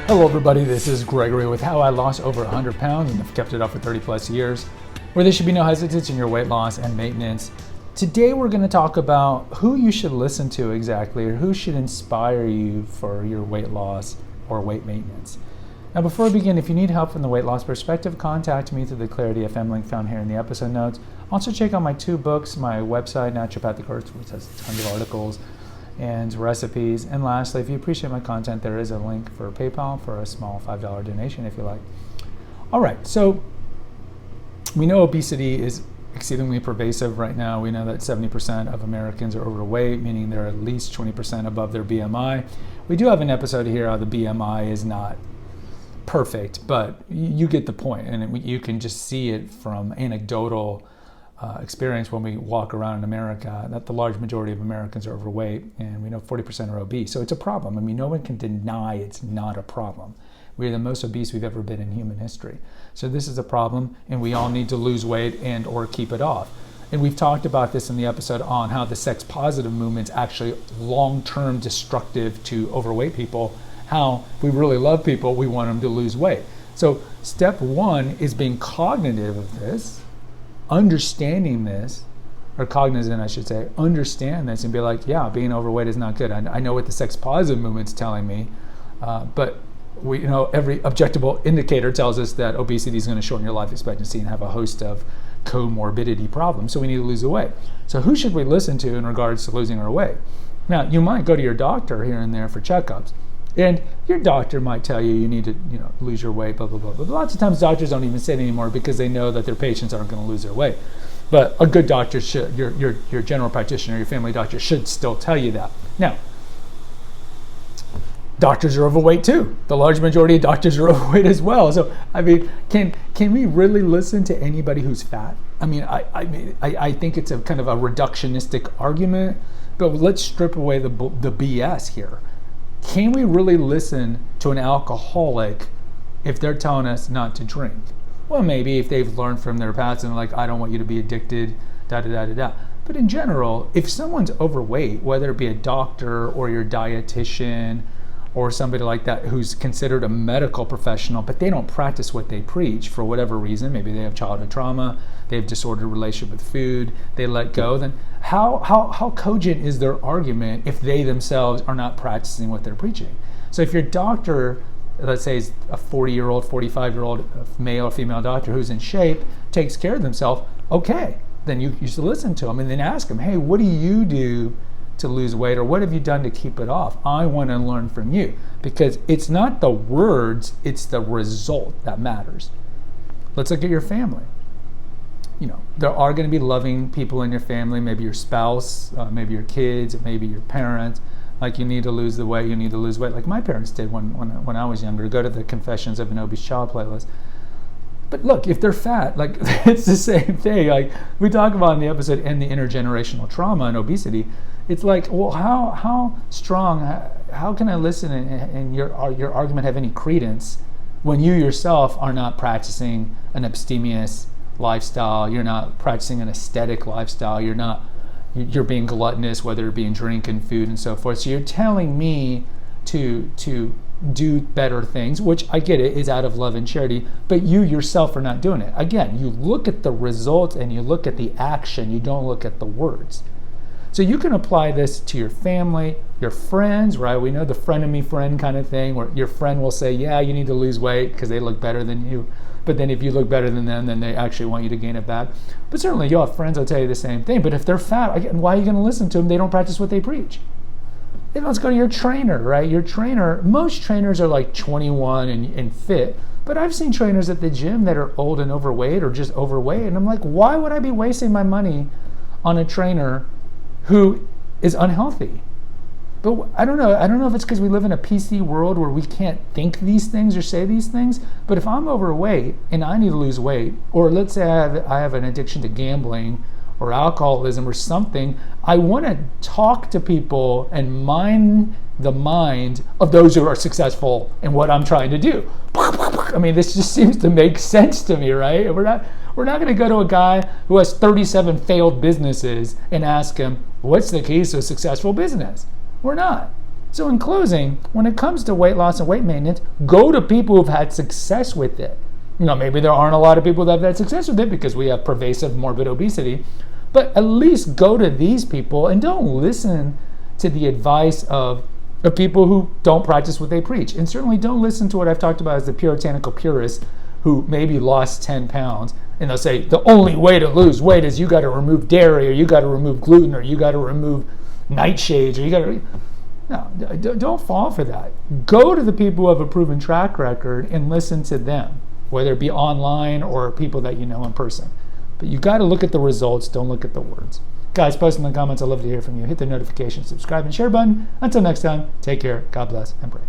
Hello everybody, this is Gregory with how I lost over 100 pounds and have kept it up for 30 plus years, where there should be no hesitance in your weight loss and maintenance. Today we're going to talk about who you should listen to exactly, or who should inspire you for your weight loss or weight maintenance. Now before we begin, if you need help from the weight loss perspective, contact me through the Clarity FM link found here in the episode notes. Also check out my 2 books, my website, Naturopathic Earth, which has tons of articles and recipes. And lastly, if you appreciate my content, there is a link for PayPal for a small $5 donation if you like. All right, so we know obesity is exceedingly pervasive right now. We know that 70% of Americans are overweight, meaning they're at least 20% above their BMI. We do have an episode here how the BMI is not perfect, but you get the point, and you can just see it from anecdotal experience when we walk around in America that the large majority of Americans are overweight, and we know 40% are obese. So it's a problem. I mean, no one can deny it's not a problem. We're the most obese we've ever been in human history. So this is a problem, and we all need to lose weight and or keep it off. And we've talked about this in the episode on how the sex positive movement's actually long-term destructive to overweight people, how if we really love people, we want them to lose weight. So step 1 is being cognitive of this, understanding this, or cognizant I should say, understand this and be like, yeah, being overweight is not good. I know what the sex positive movement's telling me, but we, every objectable indicator tells us that obesity is going to shorten your life expectancy and have a host of comorbidity problems, so we need to lose the weight. So who should we listen to in regards to losing our weight? Now, you might go to your doctor here and there for checkups, and your doctor might tell you you need to lose your weight, blah, blah, blah. But lots of times doctors don't even say it anymore because they know that their patients aren't going to lose their weight. But a good doctor should, your general practitioner, your family doctor should still tell you that. Now, doctors are overweight too. The large majority of doctors are overweight as well. So, I mean, can we really listen to anybody who's fat? I mean, I think it's a kind of a reductionistic argument, but let's strip away the BS here. Can we really listen to an alcoholic if they're telling us not to drink? Well, maybe if they've learned from their past and like, I don't want you to be addicted, da-da-da-da-da. But in general, if someone's overweight, whether it be a doctor or your dietitian or somebody like that who's considered a medical professional, but they don't practice what they preach for whatever reason, maybe they have childhood trauma, they have disordered relationship with food, they let go, then how cogent is their argument if they themselves are not practicing what they're preaching? So if your doctor, let's say is a 40-year-old, 45-year-old male or female doctor who's in shape, takes care of themselves, okay, then you should listen to them and then ask them, hey, what do you do to lose weight, or what have you done to keep it off? I want to learn from you, because it's not the words, it's the result that matters. Let's look at your family. There are going to be loving people in your family, maybe your spouse, maybe your kids, maybe your parents. Like, you need to lose the weight, you need to lose weight, like my parents did when I was younger. Go to the Confessions of an Obese Child playlist. But look, if they're fat, like, it's the same thing. Like we talk about in the episode, and the intergenerational trauma and obesity. It's like, well, how strong, how can I listen and your argument have any credence when you yourself are not practicing an abstemious lifestyle, you're not practicing an aesthetic lifestyle, you're being gluttonous, whether it be in drink and food and so forth. So you're telling me to do better things, which I get it is out of love and charity, but you yourself are not doing it. Again, you look at the results and you look at the action, you don't look at the words. So you can apply this to your family, your friends, right? We know the frenemy friend kind of thing, where your friend will say, yeah, you need to lose weight because they look better than you. But then if you look better than them, then they actually want you to gain it back. But certainly you'll have friends that'll tell you the same thing. But if they're fat, again, why are you going to listen to them? They don't practice what they preach. Then let's go to your trainer, right? Your trainer, most trainers are like 21 and fit. But I've seen trainers at the gym that are old and overweight or just overweight. And I'm like, why would I be wasting my money on a trainer who is unhealthy? But I don't know if it's because we live in a PC world where we can't think these things or say these things. But if I'm overweight and I need to lose weight, or let's say I have an addiction to gambling or alcoholism or something, I want to talk to people and mind the mind of those who are successful in what I'm trying to do. I mean, this just seems to make sense to me, right? We're not going to go to a guy who has 37 failed businesses and ask him, what's the keys to a successful business? We're not. So in closing, when it comes to weight loss and weight maintenance, go to people who've had success with it. Maybe there aren't a lot of people that have had success with it because we have pervasive morbid obesity, but at least go to these people and don't listen to the advice of people who don't practice what they preach. And certainly don't listen to what I've talked about as the puritanical purists who maybe lost 10 pounds and they'll say the only way to lose weight is you got to remove dairy, or you got to remove gluten, or you got to remove nightshades, or you got to... No, don't fall for that. Go to the people who have a proven track record and listen to them, whether it be online or people that you know in person. But you got to look at the results, don't look at the words. Guys, post in the comments. I'd love to hear from you. Hit the notification, subscribe, and share button. Until next time, take care, God bless, and pray.